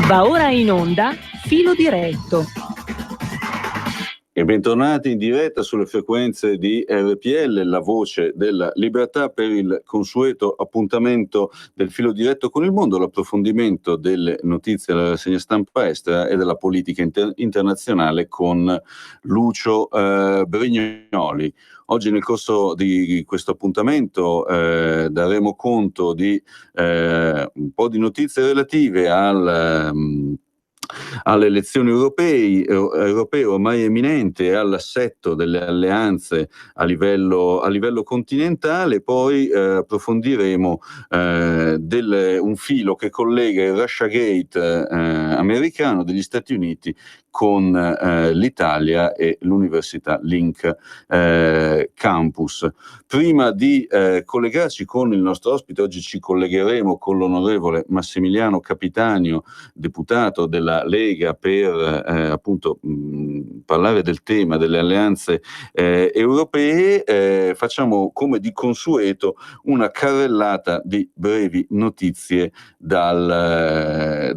Va ora in onda Filo Diretto. E bentornati in diretta sulle frequenze di RPL, la voce della libertà, per il consueto appuntamento del Filo Diretto con il mondo, l'approfondimento delle notizie della rassegna stampa estera e della politica internazionale con Lucio Brignoli. Oggi nel corso di questo appuntamento daremo conto di un po' di notizie relative alle elezioni europee ormai eminente, e all'assetto delle alleanze a livello continentale. Poi approfondiremo un filo che collega il Russiagate americano degli Stati Uniti con l'Italia e l'Università Link Campus. Prima di collegarci con il nostro ospite, oggi ci collegheremo con l'onorevole Massimiliano Capitanio, deputato della Lega, per appunto parlare del tema delle alleanze europee. Facciamo come di consueto una carrellata di brevi notizie dal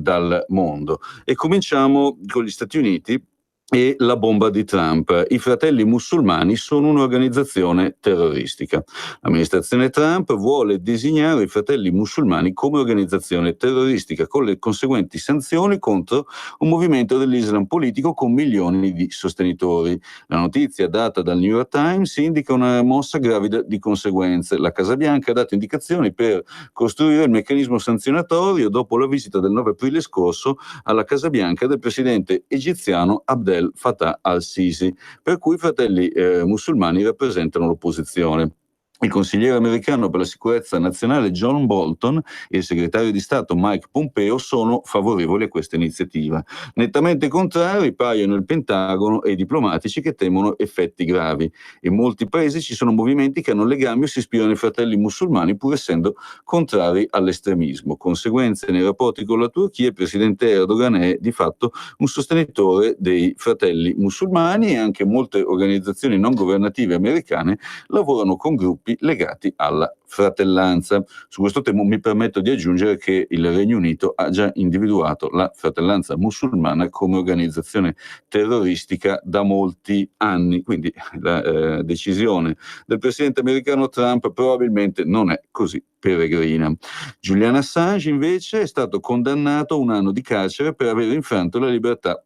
mondo e cominciamo con gli Stati Uniti e la bomba di Trump. I Fratelli Musulmani sono un'organizzazione terroristica. L'amministrazione Trump vuole designare i Fratelli Musulmani come organizzazione terroristica, con le conseguenti sanzioni contro un movimento dell'Islam politico con milioni di sostenitori. La notizia data dal New York Times indica una mossa gravida di conseguenze. La Casa Bianca ha dato indicazioni per costruire il meccanismo sanzionatorio dopo la visita del 9 aprile scorso alla Casa Bianca del presidente egiziano Abdel Fattah al-Sisi, per cui i Fratelli Musulmani rappresentano l'opposizione. Il consigliere americano per la sicurezza nazionale John Bolton e il segretario di Stato Mike Pompeo sono favorevoli a questa iniziativa. Nettamente contrari paiono il Pentagono e i diplomatici, che temono effetti gravi. In molti paesi ci sono movimenti che hanno legami o si ispirano ai Fratelli Musulmani, pur essendo contrari all'estremismo. Conseguenze nei rapporti con la Turchia: il presidente Erdogan è di fatto un sostenitore dei Fratelli Musulmani, e anche molte organizzazioni non governative americane lavorano con gruppi legati alla fratellanza. Su questo tema mi permetto di aggiungere che il Regno Unito ha già individuato la Fratellanza Musulmana come organizzazione terroristica da molti anni, quindi la decisione del presidente americano Trump probabilmente non è così peregrina. Julian Assange invece è stato condannato a 1 anno di carcere per aver infranto la libertà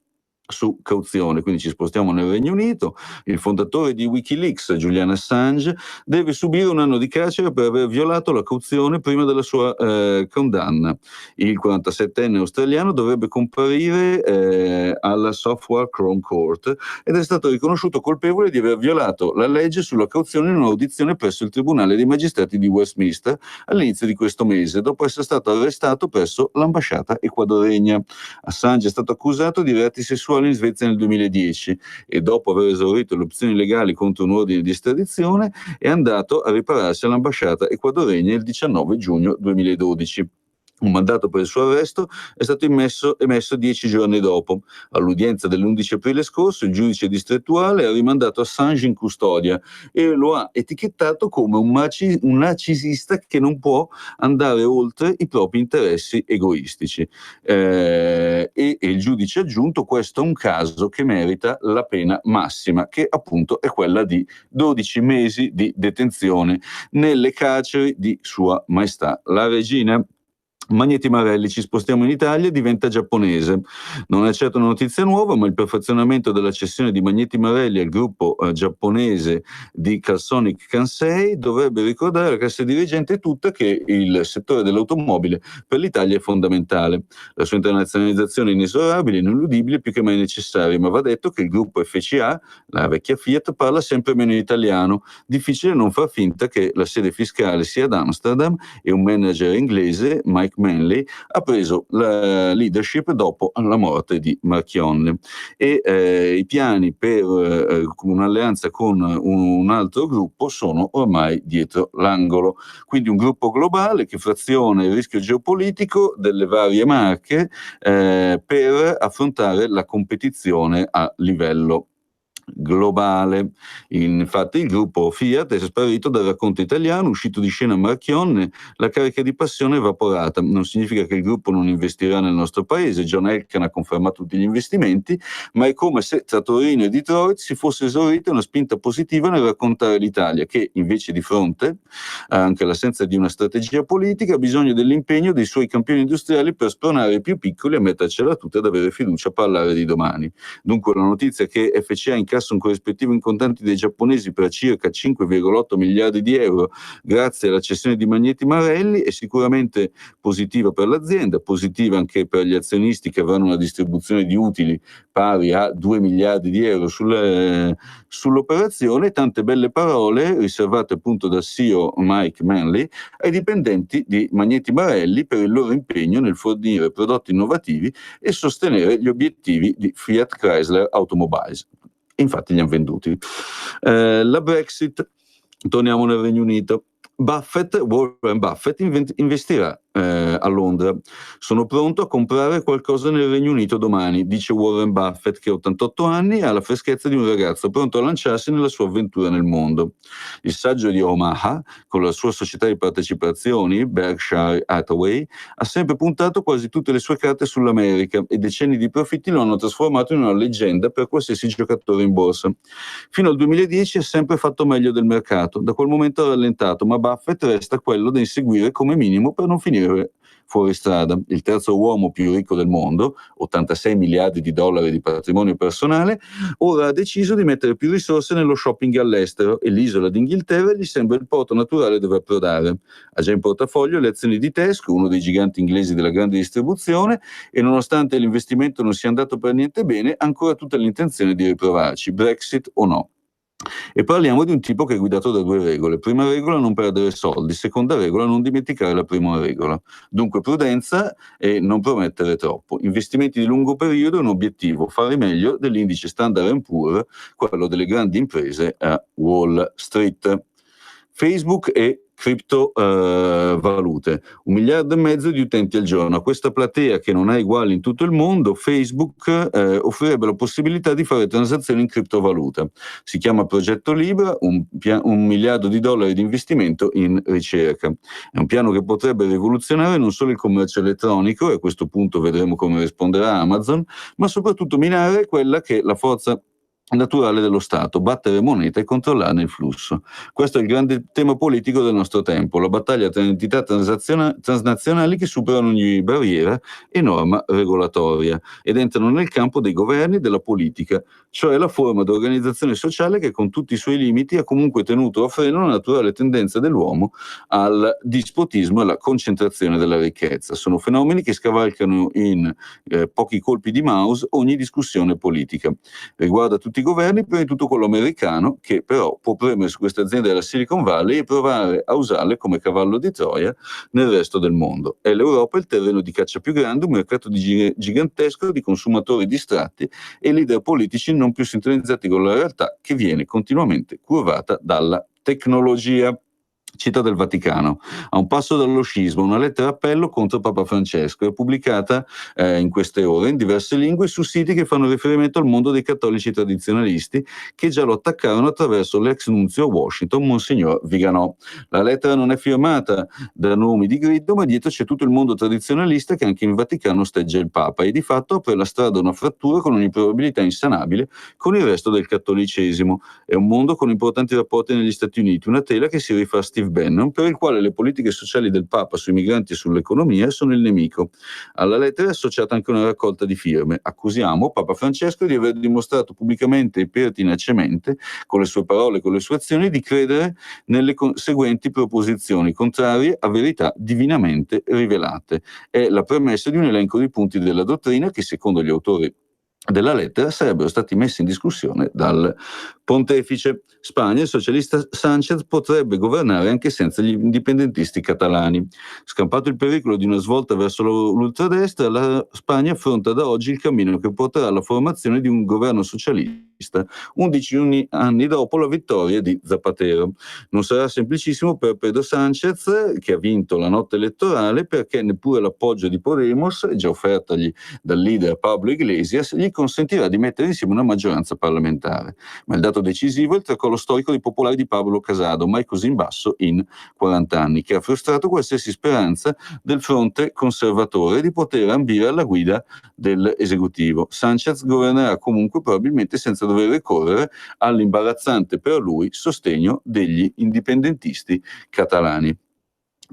su cauzione, quindi ci spostiamo nel Regno Unito. Il fondatore di Wikileaks, Julian Assange, deve subire 1 anno di carcere per aver violato la cauzione prima della sua condanna. Il 47enne australiano dovrebbe comparire alla Southwark Crown Court ed è stato riconosciuto colpevole di aver violato la legge sulla cauzione in un'audizione presso il Tribunale dei Magistrati di Westminster all'inizio di questo mese, dopo essere stato arrestato presso l'ambasciata ecuadoregna. Assange è stato accusato di reati sessuali in Svezia nel 2010 e, dopo aver esaurito le opzioni legali contro un ordine di estradizione, è andato a ripararsi all'ambasciata ecuadoregna il 19 giugno 2012. Un mandato per il suo arresto è stato emesso 10 giorni dopo. All'udienza dell'11 aprile scorso, il giudice distrettuale ha rimandato Assange in custodia e lo ha etichettato come un narcisista che non può andare oltre i propri interessi egoistici. E il giudice ha aggiunto: questo è un caso che merita la pena massima, che appunto è quella di 12 mesi di detenzione nelle carceri di Sua Maestà la Regina. Magneti Marelli, ci spostiamo in Italia, diventa giapponese. Non è certo una notizia nuova, ma il perfezionamento della cessione di Magneti Marelli al gruppo giapponese di Calsonic Kansei dovrebbe ricordare alla classe dirigente tutta che il settore dell'automobile per l'Italia è fondamentale. La sua internazionalizzazione è inesorabile, ineludibile, più che mai necessaria, ma va detto che il gruppo FCA, la vecchia Fiat, parla sempre meno italiano. Difficile non far finta che la sede fiscale sia ad Amsterdam e un manager inglese, Mike Manley, ha preso la leadership dopo la morte di Marchionne, e i piani per un'alleanza con un altro gruppo sono ormai dietro l'angolo. Quindi un gruppo globale che fraziona il rischio geopolitico delle varie marche per affrontare la competizione a livello globale. Infatti il gruppo Fiat è sparito dal racconto italiano, uscito di scena Marchionne, la carica di passione è evaporata. Non significa che il gruppo non investirà nel nostro paese, John Elkann ha confermato tutti gli investimenti, ma è come se tra Torino e Detroit si fosse esaurita una spinta positiva nel raccontare l'Italia, che invece di fronte, anche all'assenza di una strategia politica, ha bisogno dell'impegno dei suoi campioni industriali per spronare i più piccoli a mettercela tutta ed avere fiducia a parlare di domani. Dunque la notizia che FCA incassa un corrispettivo in contanti dei giapponesi per circa 5,8 miliardi di euro grazie alla cessione di Magneti Marelli è sicuramente positiva per l'azienda, positiva anche per gli azionisti che avranno una distribuzione di utili pari a 2 miliardi di euro sull'operazione. Tante belle parole riservate appunto dal CEO Mike Manley ai dipendenti di Magneti Marelli per il loro impegno nel fornire prodotti innovativi e sostenere gli obiettivi di Fiat Chrysler Automobiles. Infatti li hanno venduti. La Brexit, torniamo nel Regno Unito. Warren Buffett investirà a Londra. Sono pronto a comprare qualcosa nel Regno Unito domani, dice Warren Buffett, che ha 88 anni e ha la freschezza di un ragazzo pronto a lanciarsi nella sua avventura nel mondo. Il saggio di Omaha, con la sua società di partecipazioni, Berkshire Hathaway, ha sempre puntato quasi tutte le sue carte sull'America e decenni di profitti lo hanno trasformato in una leggenda per qualsiasi giocatore in borsa. Fino al 2010 ha sempre fatto meglio del mercato, da quel momento ha rallentato, ma Buffett resta quello da inseguire come minimo per non finire fuori strada. Il terzo uomo più ricco del mondo, 86 miliardi di dollari di patrimonio personale, ora ha deciso di mettere più risorse nello shopping all'estero e l'isola d'Inghilterra gli sembra il porto naturale dove approdare. Ha già in portafoglio le azioni di Tesco, uno dei giganti inglesi della grande distribuzione, e nonostante l'investimento non sia andato per niente bene, ha ancora tutta l'intenzione di riprovarci, Brexit o no. E parliamo di un tipo che è guidato da 2 regole. Prima regola, non perdere soldi. Seconda regola, non dimenticare la prima regola. Dunque prudenza e non promettere troppo. Investimenti di lungo periodo è un obiettivo, fare meglio dell'indice Standard & Poor's, quello delle grandi imprese a Wall Street. Facebook e criptovalute, 1,5 miliardi di utenti al giorno. A questa platea che non ha uguali in tutto il mondo, Facebook offrirebbe la possibilità di fare transazioni in criptovaluta. Si chiama Progetto Libra, $1 miliardo di investimento in ricerca. È un piano che potrebbe rivoluzionare non solo il commercio elettronico, e a questo punto vedremo come risponderà Amazon, ma soprattutto minare quella che è la forza naturale dello Stato, battere moneta e controllarne il flusso. Questo è il grande tema politico del nostro tempo, la battaglia tra entità transnazionali che superano ogni barriera e norma regolatoria ed entrano nel campo dei governi e della politica, cioè la forma di organizzazione sociale che con tutti i suoi limiti ha comunque tenuto a freno la naturale tendenza dell'uomo al dispotismo e alla concentrazione della ricchezza. Sono fenomeni che scavalcano in pochi colpi di mouse ogni discussione politica. Riguarda tutti i governi, prima di tutto quello americano, che però può premere su queste aziende della Silicon Valley e provare a usarle come cavallo di Troia nel resto del mondo. È l'Europa il terreno di caccia più grande, un mercato gigantesco di consumatori distratti e leader politici non più sintonizzati con la realtà che viene continuamente curvata dalla tecnologia. Città del Vaticano, a un passo dallo scisma, una lettera appello contro Papa Francesco, è pubblicata in queste ore in diverse lingue su siti che fanno riferimento al mondo dei cattolici tradizionalisti che già lo attaccarono attraverso l'ex nunzio a Washington, Monsignor Viganò. La lettera non è firmata da nomi di grido, ma dietro c'è tutto il mondo tradizionalista che anche in Vaticano osteggia il Papa e di fatto apre la strada a una frattura con ogni probabilità insanabile con il resto del cattolicesimo. È un mondo con importanti rapporti negli Stati Uniti, una tela che si rifà a Steve Bannon, per il quale le politiche sociali del Papa sui migranti e sull'economia sono il nemico. Alla lettera è associata anche una raccolta di firme. Accusiamo Papa Francesco di aver dimostrato pubblicamente e pertinacemente, con le sue parole e con le sue azioni, di credere nelle seguenti proposizioni, contrarie a verità divinamente rivelate. È la premessa di un elenco di punti della dottrina che, secondo gli autori della lettera, sarebbero stati messi in discussione dal pontefice. Spagna, il socialista Sánchez potrebbe governare anche senza gli indipendentisti catalani. Scampato il pericolo di una svolta verso l'ultradestra, la Spagna affronta da oggi il cammino che porterà alla formazione di un governo socialista socialista, 11 anni dopo la vittoria di Zapatero. Non sarà semplicissimo per Pedro Sánchez, che ha vinto la notte elettorale, perché neppure l'appoggio di Podemos, già offertagli dal leader Pablo Iglesias, gli consentirà di mettere insieme una maggioranza parlamentare. Ma il dato decisivo è il tracollo storico dei popolari di Pablo Casado, mai così in basso in 40 anni, che ha frustrato qualsiasi speranza del fronte conservatore di poter ambire alla guida dell'esecutivo. Sánchez governerà comunque probabilmente senza dover ricorrere all'imbarazzante per lui sostegno degli indipendentisti catalani.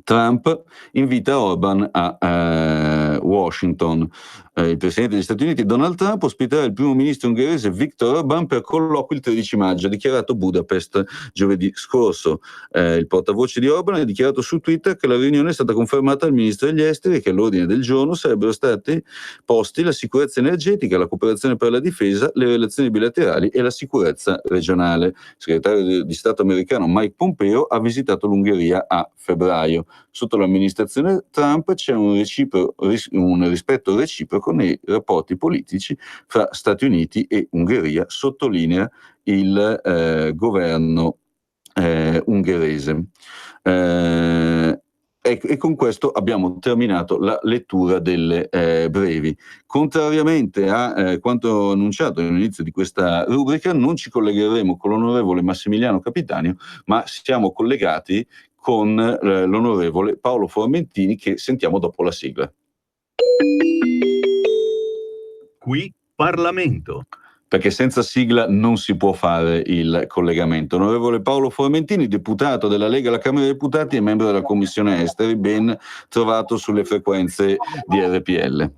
Trump invita Orban a Washington. Il presidente degli Stati Uniti Donald Trump ospiterà il primo ministro ungherese Viktor Orban per colloqui il 13 maggio, ha dichiarato Budapest giovedì scorso. Il portavoce di Orban ha dichiarato su Twitter che la riunione è stata confermata dal ministro degli esteri e che all'ordine del giorno sarebbero stati posti la sicurezza energetica, la cooperazione per la difesa, le relazioni bilaterali e la sicurezza regionale. Il segretario di Stato americano Mike Pompeo ha visitato l'Ungheria a febbraio. Sotto l'amministrazione Trump c'è un rispetto reciproco nei rapporti politici fra Stati Uniti e Ungheria, sottolinea il governo ungherese. E con questo abbiamo terminato la lettura delle brevi. Contrariamente a quanto annunciato all'inizio di questa rubrica, non ci collegheremo con l'onorevole Massimiliano Capitanio, ma siamo collegati con l'onorevole Paolo Formentini, che sentiamo dopo la sigla. Qui Parlamento. Perché senza sigla non si può fare il collegamento. Onorevole Paolo Formentini, deputato della Lega alla Camera dei Deputati e membro della Commissione Esteri, ben trovato sulle frequenze di RPL.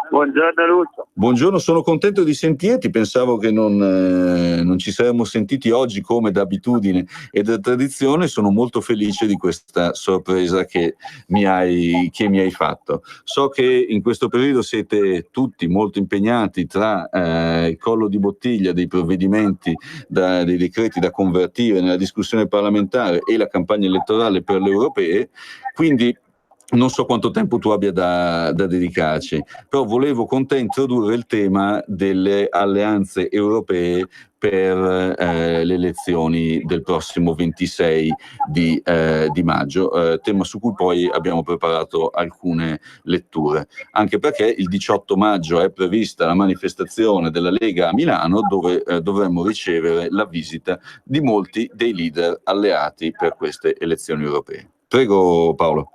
Buongiorno Lucio. Buongiorno, sono contento di sentirti, pensavo che non ci saremmo sentiti oggi come da abitudine e da tradizione, sono molto felice di questa sorpresa che mi hai fatto. So che in questo periodo siete tutti molto impegnati tra il collo di bottiglia dei provvedimenti, dei decreti da convertire nella discussione parlamentare e la campagna elettorale per le europee, quindi non so quanto tempo tu abbia da dedicarci, però volevo con te introdurre il tema delle alleanze europee per le elezioni del prossimo 26 di maggio, tema su cui poi abbiamo preparato alcune letture, anche perché il 18 maggio è prevista la manifestazione della Lega a Milano, dove dovremmo ricevere la visita di molti dei leader alleati per queste elezioni europee. Prego Paolo.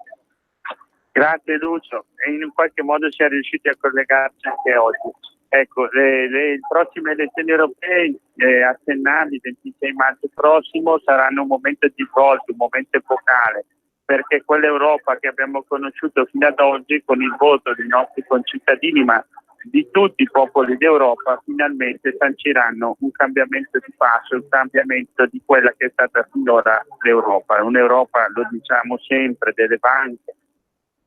Grazie Lucio, e in qualche modo si è riusciti a collegarci anche oggi. Ecco, le prossime elezioni europee, accennavi, il 26 maggio prossimo, saranno un momento di svolta, un momento epocale, perché quell'Europa che abbiamo conosciuto fino ad oggi con il voto dei nostri concittadini, ma di tutti i popoli d'Europa, finalmente sanciranno un cambiamento di passo, un cambiamento di quella che è stata finora l'Europa. Un'Europa, lo diciamo sempre, delle banche,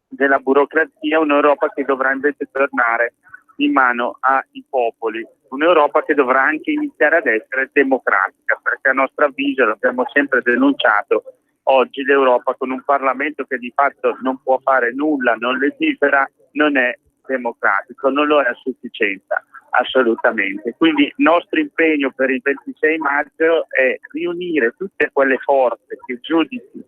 della burocrazia, un'Europa che dovrà invece tornare in mano ai popoli, un'Europa che dovrà anche iniziare ad essere democratica, perché a nostro avviso, l'abbiamo sempre denunciato, oggi l'Europa con un Parlamento che di fatto non può fare nulla, non legifera, non è democratico, non lo è a sufficienza, assolutamente. Quindi il nostro impegno per il 26 maggio è riunire tutte quelle forze che giudicano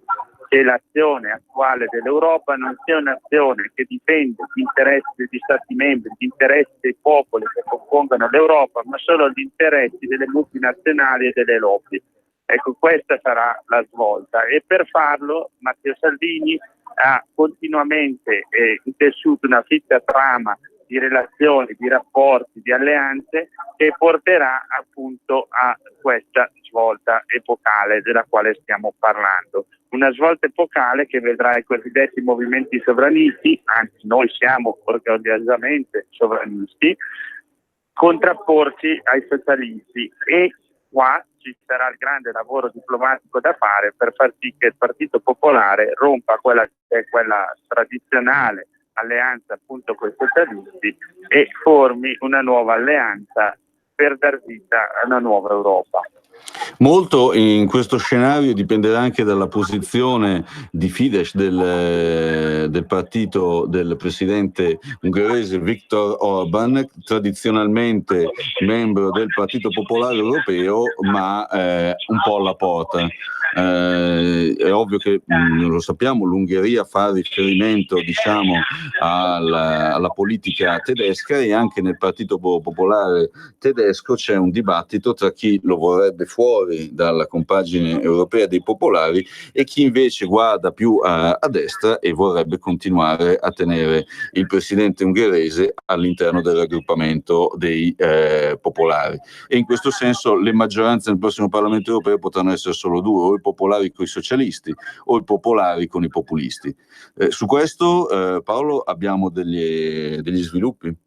che l'azione attuale dell'Europa non sia un'azione che difende gli interessi degli Stati membri, gli interessi dei popoli che compongono l'Europa, ma solo gli interessi delle multinazionali e delle lobby. Ecco, questa sarà la svolta, e per farlo Matteo Salvini ha continuamente intessuto una fitta trama di relazioni, di rapporti, di alleanze che porterà appunto a questa svolta epocale della quale stiamo parlando. Una svolta epocale che vedrà i cosiddetti movimenti sovranisti, anzi noi siamo orgogliosamente sovranisti, contrapporsi ai socialisti, e qua ci sarà il grande lavoro diplomatico da fare per far sì che il Partito Popolare rompa quella che è quella tradizionale alleanza appunto con i socialisti e formi una nuova alleanza per dar vita a una nuova Europa. Molto in questo scenario dipenderà anche dalla posizione di Fidesz, del partito del presidente ungherese Viktor Orban, tradizionalmente membro del Partito Popolare Europeo, ma un po' alla porta. È ovvio che, lo sappiamo, l'Ungheria fa riferimento, diciamo, alla politica tedesca, e anche nel Partito Popolare tedesco c'è un dibattito tra chi lo vorrebbe fuori dalla compagine europea dei popolari e chi invece guarda più a destra e vorrebbe continuare a tenere il presidente ungherese all'interno del raggruppamento dei popolari. E in questo senso le maggioranze nel prossimo Parlamento europeo potranno essere solo due: o i popolari con i socialisti o i popolari con i populisti. Su questo, Paolo, abbiamo degli sviluppi?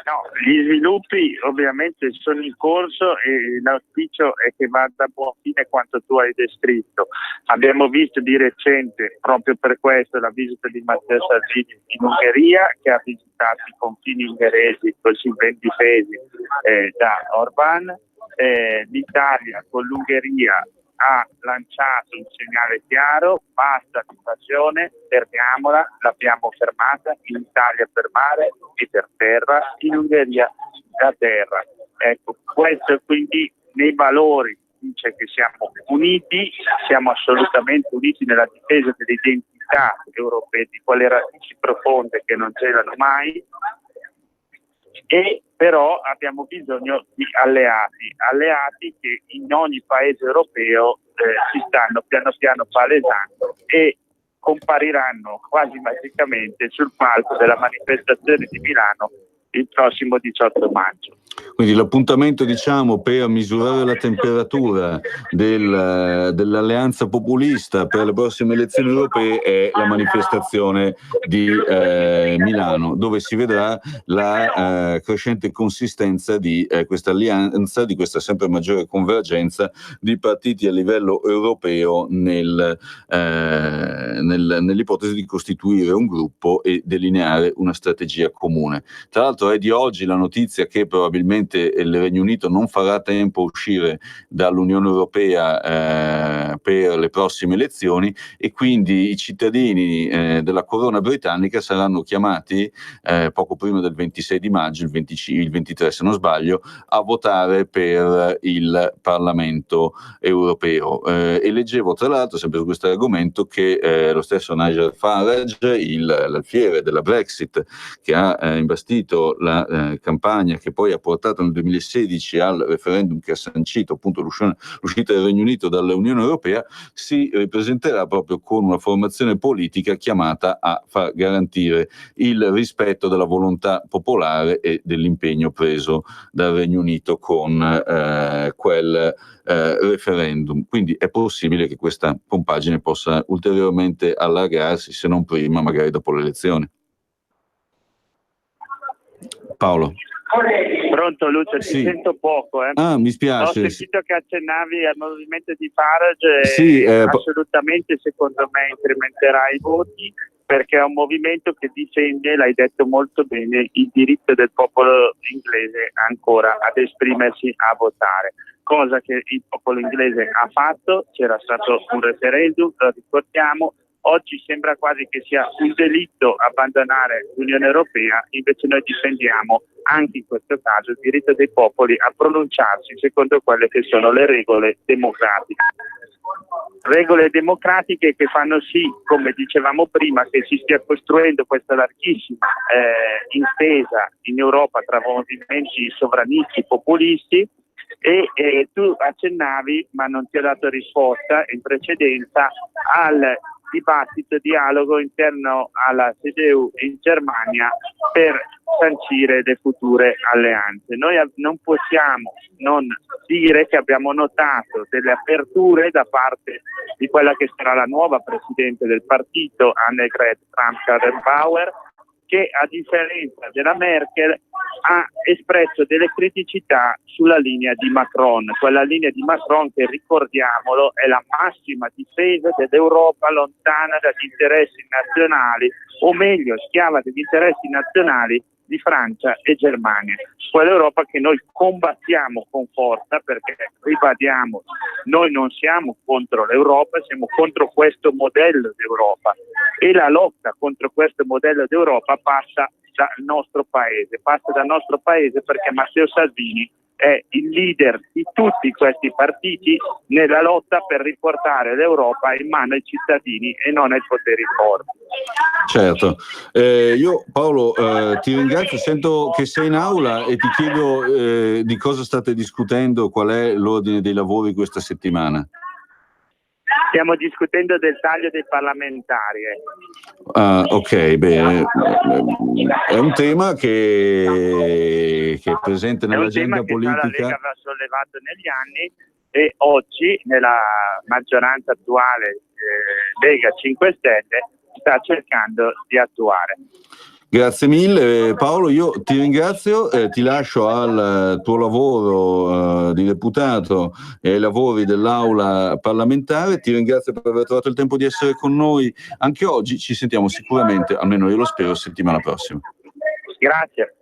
No, gli sviluppi ovviamente sono in corso e l'auspicio è che vada a buon fine quanto tu hai descritto. Abbiamo visto di recente, proprio per questo, la visita di Matteo Salvini in Ungheria, che ha visitato i confini ungheresi così ben difesi da Orban. L'Italia con l'Ungheria ha lanciato un segnale chiaro: basta l'invasione, fermiamola. L'abbiamo fermata in Italia per mare e per terra, in Ungheria da terra. Ecco, questo quindi nei valori dice che siamo uniti, siamo assolutamente uniti nella difesa delle identità europee, di quelle radici profonde che non celano mai. E però abbiamo bisogno di alleati che in ogni paese europeo si stanno piano piano palesando e compariranno quasi magicamente sul palco della manifestazione di Milano il prossimo 18 maggio. Quindi l'appuntamento, diciamo, per misurare la temperatura dell'alleanza populista per le prossime elezioni europee è la manifestazione di Milano, dove si vedrà la crescente consistenza di questa alleanza, di questa sempre maggiore convergenza di partiti a livello europeo nell'ipotesi di costituire un gruppo e delineare una strategia comune. Tra l'altro è di oggi la notizia che probabilmente il Regno Unito non farà tempo a uscire dall'Unione Europea per le prossime elezioni, e quindi i cittadini della corona britannica saranno chiamati poco prima del 26 di maggio, il 23 se non sbaglio, a votare per il Parlamento europeo. E leggevo tra l'altro, sempre su questo argomento, che lo stesso Nigel Farage, l'alfiere della Brexit, che ha imbastito la campagna che poi ha portato nel 2016 al referendum che ha sancito appunto l'uscita del Regno Unito dall'Unione Europea, si ripresenterà proprio con una formazione politica chiamata a far garantire il rispetto della volontà popolare e dell'impegno preso dal Regno Unito con quel referendum. Quindi è possibile che questa compagine possa ulteriormente allargarsi, se non prima, magari dopo le elezioni. Paolo. Pronto Lucio, sì. Ti sento poco. Mi spiace. Ho sentito che accennavi al movimento di Farage, sì, assolutamente secondo me incrementerà i voti, perché è un movimento che difende, l'hai detto molto bene, il diritto del popolo inglese ancora ad esprimersi, a votare, cosa che il popolo inglese ha fatto. C'era stato un referendum, lo ricordiamo. Oggi sembra quasi che sia un delitto abbandonare l'Unione Europea, invece noi difendiamo anche in questo caso il diritto dei popoli a pronunciarsi secondo quelle che sono le regole democratiche. Regole democratiche che fanno sì, come dicevamo prima, che si stia costruendo questa larghissima intesa in Europa tra movimenti sovranisti populisti. E tu accennavi, ma non ti ho dato risposta in precedenza, al dialogo interno alla CDU in Germania per sancire le future alleanze. Noi non possiamo non dire che abbiamo notato delle aperture da parte di quella che sarà la nuova presidente del partito, Annegret Kramp-Karrenbauer, che a differenza della Merkel ha espresso delle criticità sulla linea di Macron, quella linea di Macron che, ricordiamolo, è la massima difesa dell'Europa lontana dagli interessi nazionali, o meglio, schiava degli interessi nazionali di Francia e Germania, quell'Europa che noi combattiamo con forza, perché ribadiamo, noi non siamo contro l'Europa, siamo contro questo modello d'Europa, e la lotta contro questo modello d'Europa passa dal nostro paese perché Matteo Salvini è il leader di tutti questi partiti nella lotta per riportare l'Europa in mano ai cittadini e non ai poteri forti. Certo, io Paolo ti ringrazio, sento che sei in aula e ti chiedo di cosa state discutendo, qual è l'ordine dei lavori questa settimana. Stiamo discutendo del taglio dei parlamentari. Ok, bene. È un tema che è presente nell'agenda politica. La Lega aveva sollevato negli anni e oggi nella maggioranza attuale Lega 5 Stelle sta cercando di attuare. Grazie mille Paolo, io ti ringrazio, ti lascio al tuo lavoro di deputato e ai lavori dell'aula parlamentare, ti ringrazio per aver trovato il tempo di essere con noi anche oggi, ci sentiamo sicuramente, almeno io lo spero, settimana prossima. Grazie.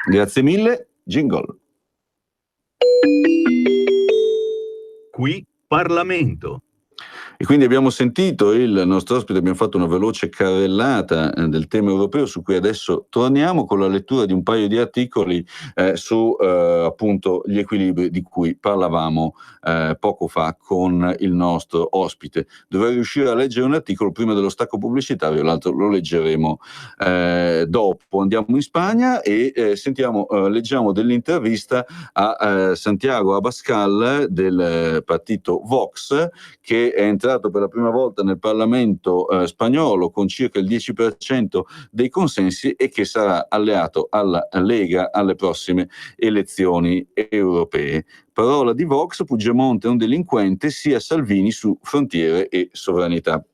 Grazie mille, jingle. Qui Parlamento. E quindi abbiamo sentito il nostro ospite, abbiamo fatto una veloce carrellata del tema europeo su cui adesso torniamo con la lettura di un paio di articoli su appunto gli equilibri di cui parlavamo poco fa con il nostro ospite. Dovrei riuscire a leggere un articolo prima dello stacco pubblicitario, l'altro lo leggeremo dopo. Andiamo in Spagna e leggiamo dell'intervista a Santiago Abascal del partito Vox, che è entrato per la prima volta nel Parlamento spagnolo con circa il 10% dei consensi e che sarà alleato alla Lega alle prossime elezioni europee. Parola di Vox: Puigdemont è un delinquente, sia Salvini su frontiere e sovranità.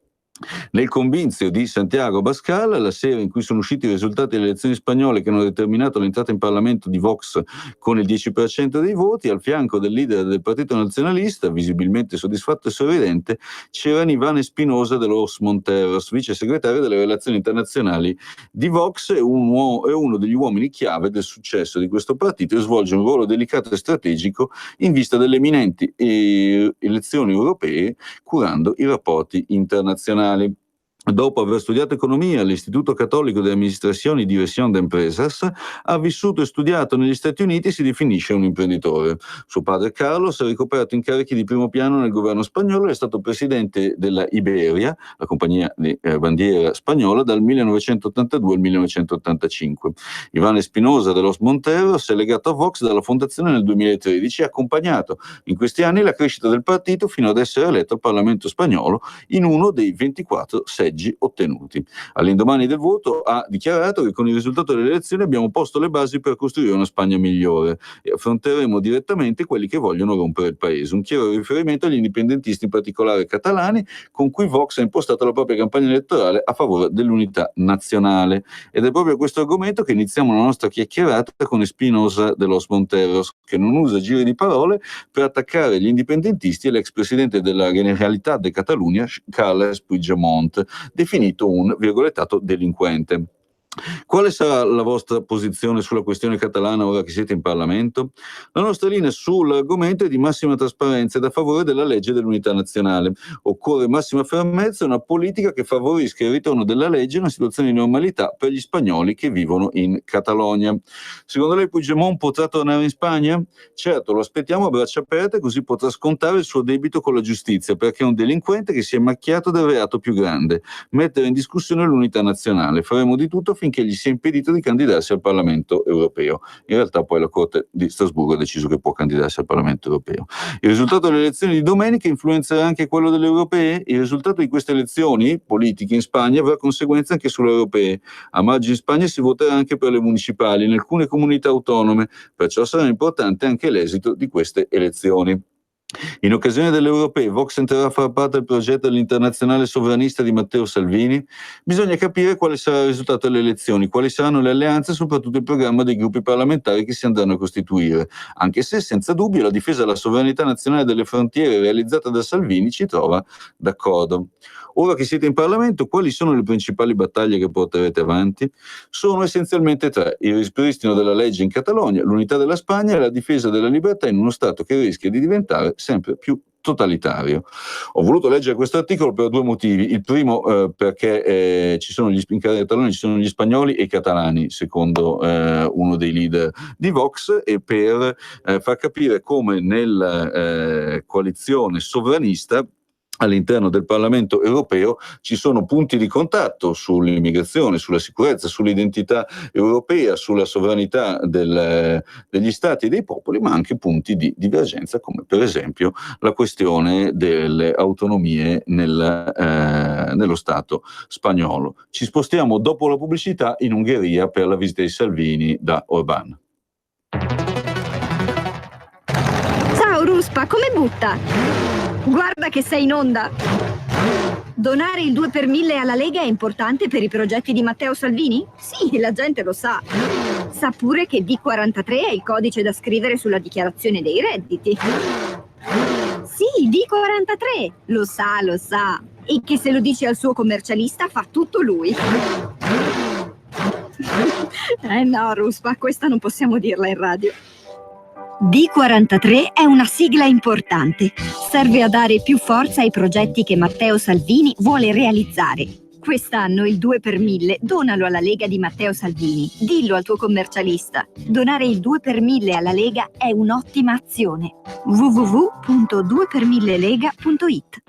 Nel convizio di Santiago Abascal, la sera in cui sono usciti i risultati delle elezioni spagnole che hanno determinato l'entrata in Parlamento di Vox con il 10% dei voti, al fianco del leader del Partito Nazionalista, visibilmente soddisfatto e sorridente, c'era Iván Espinosa de los Monteros, vice segretario delle relazioni internazionali di Vox e uno degli uomini chiave del successo di questo partito, e svolge un ruolo delicato e strategico in vista delle imminenti elezioni europee, curando i rapporti internazionali. Dopo aver studiato economia all'Istituto Cattolico de Administración y Dirección de Empresas, ha vissuto e studiato negli Stati Uniti e si definisce un imprenditore. Suo padre Carlos ha ricoperto incarichi di primo piano nel governo spagnolo e è stato presidente della Iberia, la compagnia di bandiera spagnola, dal 1982 al 1985. Iván Espinosa de los Monteros è legato a Vox dalla fondazione nel 2013 e ha accompagnato in questi anni la crescita del partito fino ad essere eletto al Parlamento spagnolo in uno dei 24 seggi ottenuti. All'indomani del voto ha dichiarato che con il risultato delle elezioni abbiamo posto le basi per costruire una Spagna migliore e affronteremo direttamente quelli che vogliono rompere il paese. Un chiaro riferimento agli indipendentisti, in particolare catalani, con cui Vox ha impostato la propria campagna elettorale a favore dell'unità nazionale. Ed è proprio a questo argomento che iniziamo la nostra chiacchierata con Espinosa de los Monteros, che non usa giri di parole per attaccare gli indipendentisti e l'ex presidente della Generalitat de Catalunya, Carles Puigdemont, definito un virgolettato delinquente. Quale sarà la vostra posizione sulla questione catalana ora che siete in Parlamento? La nostra linea sull'argomento è di massima trasparenza ed a favore della legge dell'unità nazionale. Occorre massima fermezza e una politica che favorisca il ritorno della legge in una situazione di normalità per gli spagnoli che vivono in Catalogna. Secondo lei Puigdemont potrà tornare in Spagna? Certo, lo aspettiamo a braccia aperte, così potrà scontare il suo debito con la giustizia, perché è un delinquente che si è macchiato del reato più grande: mettere in discussione l'unità nazionale. Faremo di tutto finché gli sia impedito di candidarsi al Parlamento europeo. In realtà poi la Corte di Strasburgo ha deciso che può candidarsi al Parlamento europeo. Il risultato delle elezioni di domenica influenzerà anche quello delle europee? Il risultato di queste elezioni politiche in Spagna avrà conseguenze anche sulle europee. A maggio in Spagna si voterà anche per le municipali in alcune comunità autonome, perciò sarà importante anche l'esito di queste elezioni. In occasione delle europee, Vox entrerà a far parte del progetto dell'internazionale sovranista di Matteo Salvini? Bisogna capire quale sarà il risultato delle elezioni, quali saranno le alleanze e soprattutto il programma dei gruppi parlamentari che si andranno a costituire, anche se senza dubbio la difesa della sovranità nazionale delle frontiere realizzata da Salvini ci trova d'accordo. Ora che siete in Parlamento, quali sono le principali battaglie che porterete avanti? Sono essenzialmente tre: il ripristino della legge in Catalogna, l'unità della Spagna e la difesa della libertà in uno Stato che rischia di diventare sempre più totalitario. Ho voluto leggere questo articolo per due motivi. Il primo perché in Catalogna ci sono gli spagnoli e i catalani, secondo uno dei leader di Vox, e per far capire come nella coalizione sovranista all'interno del Parlamento europeo ci sono punti di contatto sull'immigrazione, sulla sicurezza, sull'identità europea, sulla sovranità degli stati e dei popoli, ma anche punti di divergenza, come per esempio la questione delle autonomie nello Stato spagnolo. Ci spostiamo dopo la pubblicità in Ungheria per la visita di Salvini da Orbán. Ciao Ruspa, come butta? Guarda che sei in onda! Donare il 2 per 1000 alla Lega è importante per i progetti di Matteo Salvini? Sì, la gente lo sa. Sa pure che D43 è il codice da scrivere sulla dichiarazione dei redditi. Sì, D43! Lo sa. E che se lo dice al suo commercialista fa tutto lui. No, Ruspa, questa non possiamo dirla in radio. D43 è una sigla importante. Serve a dare più forza ai progetti che Matteo Salvini vuole realizzare. Quest'anno il 2 per 1000 donalo alla Lega di Matteo Salvini. Dillo al tuo commercialista. Donare il 2 per 1000 alla Lega è un'ottima azione. www.2per1000lega.it.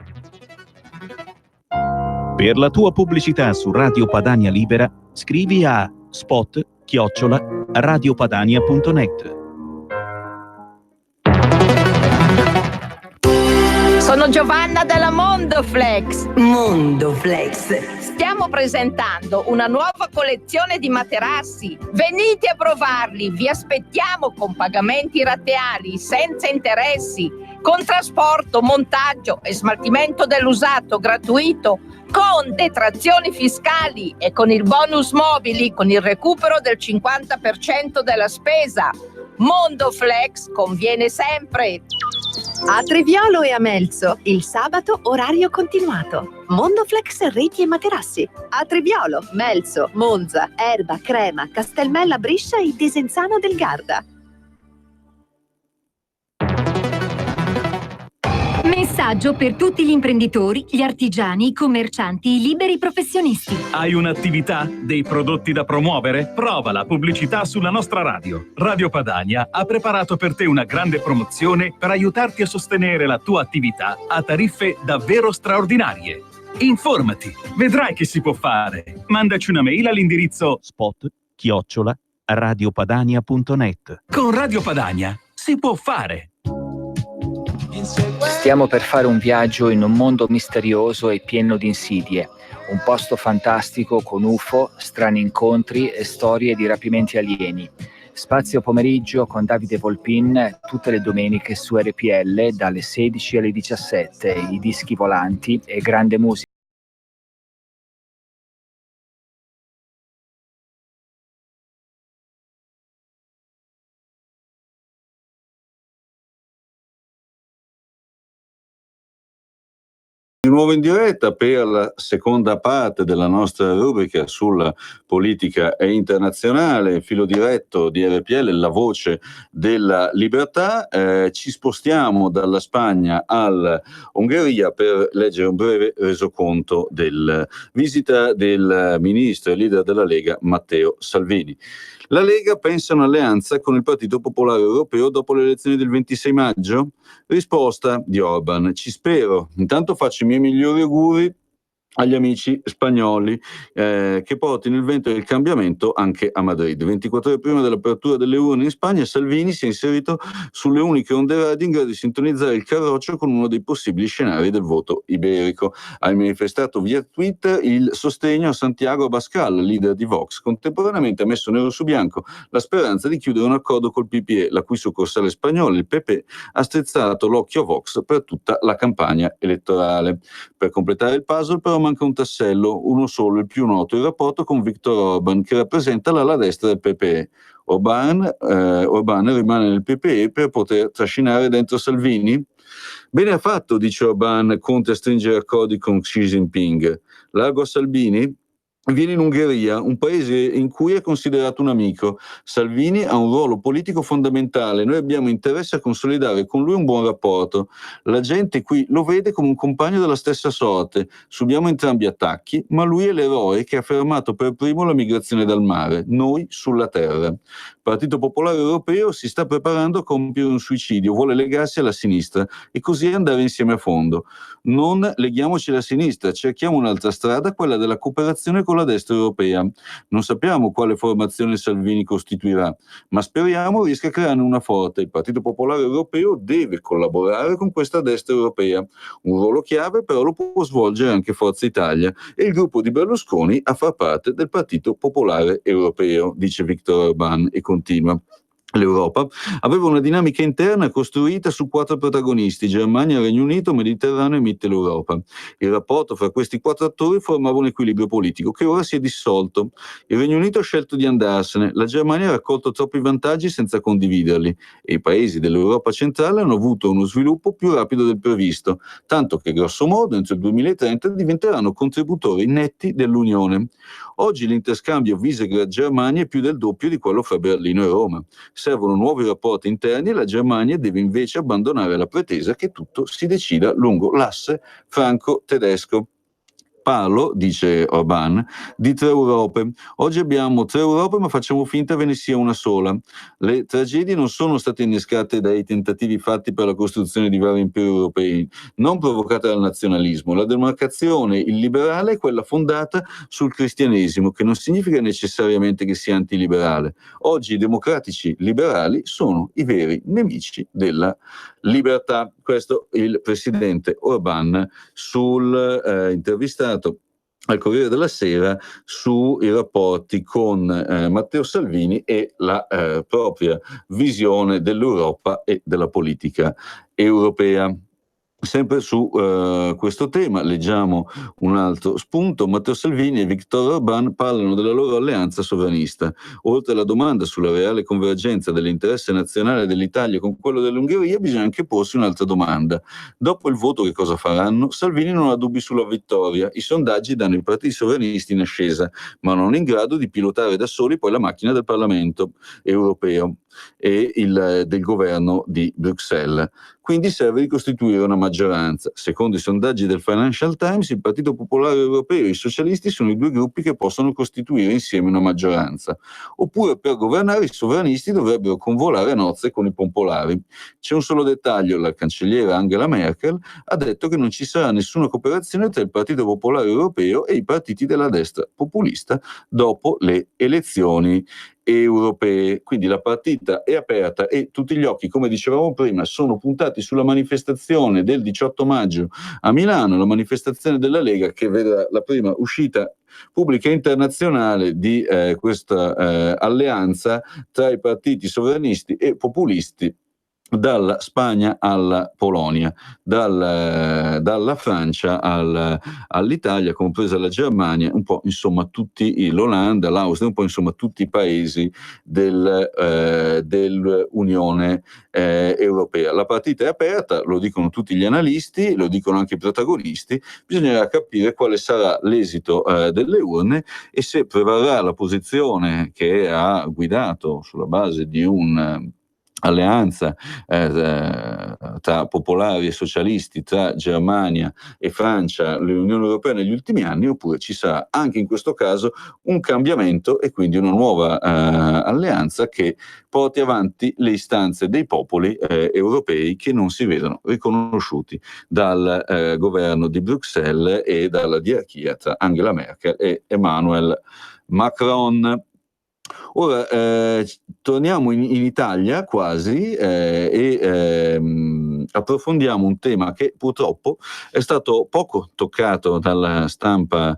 Per la tua pubblicità su Radio Padania Libera, scrivi a spot@radiopadania.net. Sono Giovanna della Mondoflex. Mondoflex. Stiamo presentando una nuova collezione di materassi. Venite a provarli, vi aspettiamo con pagamenti rateali, senza interessi, con trasporto, montaggio e smaltimento dell'usato gratuito, con detrazioni fiscali e con il bonus mobili, con il recupero del 50% della spesa. Mondoflex conviene sempre. A Triviolo e a Melzo, il sabato orario continuato. Mondoflex reti e materassi. A Triviolo, Melzo, Monza, Erba, Crema, Castelmella Briscia e Desenzano del Garda. Messaggio per tutti gli imprenditori, gli artigiani, i commercianti, i liberi professionisti. Hai un'attività? Dei prodotti da promuovere? Prova la pubblicità sulla nostra radio. Radio Padania ha preparato per te una grande promozione per aiutarti a sostenere la tua attività a tariffe davvero straordinarie. Informati, vedrai che si può fare. Mandaci una mail all'indirizzo spot@radiopadania.net. Con Radio Padania si può fare. Stiamo per fare un viaggio in un mondo misterioso e pieno di insidie, un posto fantastico con UFO, strani incontri e storie di rapimenti alieni. Spazio pomeriggio con Davide Volpin tutte le domeniche su RPL dalle 16 alle 17, i dischi volanti e grande musica. Di nuovo in diretta per la seconda parte della nostra rubrica sulla politica internazionale, filo diretto di RPL, la voce della libertà. Ci spostiamo dalla Spagna all'Ungheria per leggere un breve resoconto della visita del ministro e leader della Lega Matteo Salvini. La Lega pensa a un'alleanza con il Partito Popolare Europeo dopo le elezioni del 26 maggio? Risposta di Orbán: ci spero. Intanto faccio i miei migliori auguri agli amici spagnoli che portino il vento del cambiamento anche a Madrid. 24 ore prima dell'apertura delle urne in Spagna, Salvini si è inserito sulle uniche onde radio in grado di sintonizzare il carroccio con uno dei possibili scenari del voto iberico. Ha manifestato via Twitter il sostegno a Santiago Abascal, leader di Vox. Contemporaneamente ha messo nero su bianco la speranza di chiudere un accordo col PPE, la cui succursale spagnola, il PP, ha strizzato l'occhio a Vox per tutta la campagna elettorale. Per completare il puzzle però manca un tassello, uno solo, il più noto, il rapporto con Viktor Orban, che rappresenta l'ala destra del PPE. Orban rimane nel PPE per poter trascinare dentro Salvini? Bene ha fatto, dice Orban, Conte a stringere accordi con Xi Jinping. Largo a Salvini? Viene in Ungheria, un paese in cui è considerato un amico. Salvini ha un ruolo politico fondamentale, noi abbiamo interesse a consolidare con lui un buon rapporto. La gente qui lo vede come un compagno della stessa sorte, subiamo entrambi attacchi, ma lui è l'eroe che ha fermato per primo la migrazione dal mare, noi sulla terra. Il Partito Popolare Europeo si sta preparando a compiere un suicidio, vuole legarsi alla sinistra e così andare insieme a fondo. Non leghiamoci alla sinistra, cerchiamo un'altra strada, quella della cooperazione con la destra europea. Non sappiamo quale formazione Salvini costituirà, ma speriamo riesca a crearne una forte. Il Partito Popolare Europeo deve collaborare con questa destra europea. Un ruolo chiave però lo può svolgere anche Forza Italia e il gruppo di Berlusconi a far parte del Partito Popolare Europeo, dice Viktor Orban e continua. L'Europa aveva una dinamica interna costruita su 4 protagonisti: Germania, Regno Unito, Mediterraneo e Mitteleuropa. Il rapporto fra questi 4 attori formava un equilibrio politico che ora si è dissolto. Il Regno Unito ha scelto di andarsene, la Germania ha raccolto troppi vantaggi senza condividerli e i paesi dell'Europa centrale hanno avuto uno sviluppo più rapido del previsto, tanto che grosso modo entro il 2030 diventeranno contributori netti dell'Unione. Oggi l'interscambio Visegrad-Germania è più del doppio di quello fra Berlino e Roma. Servono nuovi rapporti interni e la Germania deve invece abbandonare la pretesa che tutto si decida lungo l'asse franco-tedesco. Parlo, dice Orban, di 3 Europe. Oggi abbiamo 3 Europe, ma facciamo finta ve ne sia una sola. Le tragedie non sono state innescate dai tentativi fatti per la costruzione di vari imperi europei, non provocate dal nazionalismo. La demarcazione illiberale è quella fondata sul cristianesimo, che non significa necessariamente che sia antiliberale. Oggi i democratici liberali sono i veri nemici della libertà. Questo il presidente Orban intervistato al Corriere della Sera sui rapporti con Matteo Salvini e la propria visione dell'Europa e della politica europea. Sempre su questo tema leggiamo un altro spunto. Matteo Salvini e Viktor Orban parlano della loro alleanza sovranista. Oltre alla domanda sulla reale convergenza dell'interesse nazionale dell'Italia con quello dell'Ungheria, bisogna anche porsi un'altra domanda. Dopo il voto che cosa faranno? Salvini non ha dubbi sulla vittoria. I sondaggi danno i partiti sovranisti in ascesa, ma non in grado di pilotare da soli poi la macchina del Parlamento europeo e del governo di Bruxelles. Quindi serve ricostituire una maggioranza. Secondo i sondaggi del Financial Times, il Partito Popolare Europeo e i socialisti sono i 2 gruppi che possono costituire insieme una maggioranza. Oppure per governare i sovranisti dovrebbero convolare a nozze con i popolari. C'è un solo dettaglio: la cancelliera Angela Merkel ha detto che non ci sarà nessuna cooperazione tra il Partito Popolare Europeo e i partiti della destra populista dopo le elezioni europee. Quindi la partita è aperta e tutti gli occhi, come dicevamo prima, sono puntati sulla manifestazione del 18 maggio a Milano, la manifestazione della Lega che vedrà la prima uscita pubblica internazionale di questa alleanza tra i partiti sovranisti e populisti, dalla Spagna alla Polonia, dalla Francia all'Italia, compresa la Germania, un po' insomma tutti, l'Olanda, l'Austria, un po' insomma tutti i paesi dell'Unione Europea. La partita è aperta, lo dicono tutti gli analisti, lo dicono anche i protagonisti, bisognerà capire quale sarà l'esito delle urne e se prevarrà la posizione che ha guidato sulla base di un alleanza tra popolari e socialisti, tra Germania e Francia, l'Unione Europea negli ultimi anni, oppure ci sarà anche in questo caso un cambiamento e quindi una nuova alleanza che porti avanti le istanze dei popoli europei che non si vedono riconosciuti dal governo di Bruxelles e dalla diarchia tra Angela Merkel e Emmanuel Macron. Ora torniamo in Italia quasi e approfondiamo un tema che purtroppo è stato poco toccato dalla stampa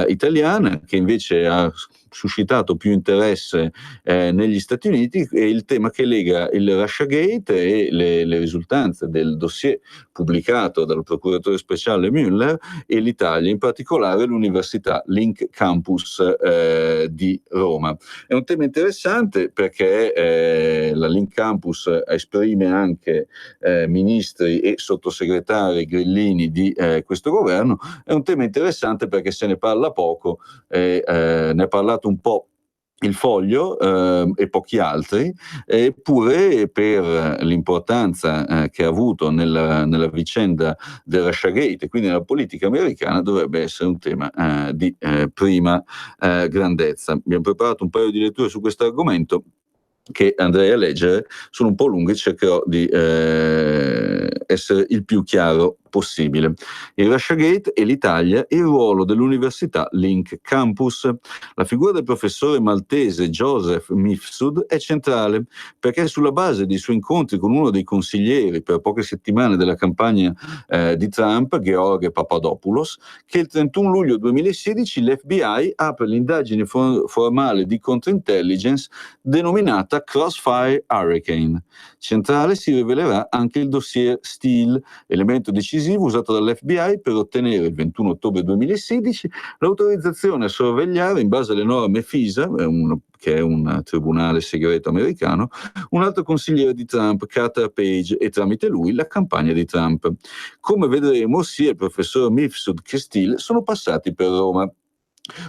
italiana, che invece ha suscitato più interesse negli Stati Uniti, è il tema che lega il Russiagate e le risultanze del dossier pubblicato dal procuratore speciale Mueller e l'Italia, in particolare l'Università Link Campus di Roma. È un tema interessante perché la Link Campus esprime anche ministri e sottosegretari grillini di questo governo. È un tema interessante perché se ne parla poco, ne ha parlato un po' Il Foglio e pochi altri, eppure per l'importanza che ha avuto nella vicenda del Russiagate e quindi nella politica americana dovrebbe essere un tema di prima grandezza. Abbiamo preparato un paio di letture su questo argomento che andrei a leggere, sono un po' lunghe, cercherò di essere il più chiaro possibile. Il Russiagate e l'Italia e il ruolo dell'Università Link Campus. La figura del professore maltese Joseph Mifsud è centrale perché sulla base dei suoi incontri con uno dei consiglieri per poche settimane della campagna di Trump, George Papadopoulos, che il 31 luglio 2016 l'FBI apre l'indagine formale di counterintelligence denominata Crossfire Hurricane. Centrale si rivelerà anche il dossier Steele, elemento decisivo usato dall'FBI per ottenere il 21 ottobre 2016 l'autorizzazione a sorvegliare, in base alle norme FISA, che è un tribunale segreto americano, un altro consigliere di Trump, Carter Page, e tramite lui la campagna di Trump. Come vedremo, sia il professor Mifsud che Steele sono passati per Roma.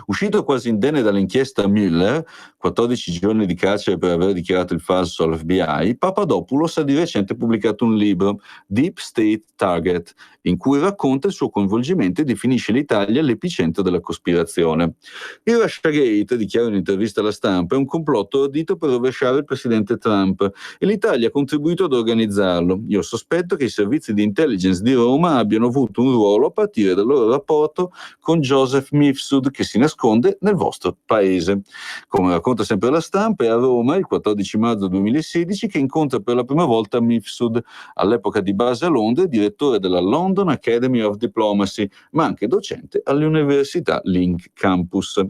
Uscito quasi indenne dall'inchiesta Mueller, 14 giorni di carcere per aver dichiarato il falso all'FBI, Papadopoulos ha di recente pubblicato un libro, Deep State Target, in cui racconta il suo coinvolgimento e definisce l'Italia l'epicentro della cospirazione. Il Russiagate, dichiara in un'intervista alla stampa, è un complotto ordito per rovesciare il presidente Trump e l'Italia ha contribuito ad organizzarlo. Io sospetto che i servizi di intelligence di Roma abbiano avuto un ruolo a partire dal loro rapporto con Joseph Mifsud, che si nasconde nel vostro paese. Come racconta sempre la stampa, è a Roma il 14 marzo 2016 che incontra per la prima volta Mifsud, all'epoca di base a Londra, direttore della London Academy of Diplomacy, ma anche docente all'Università Link Campus.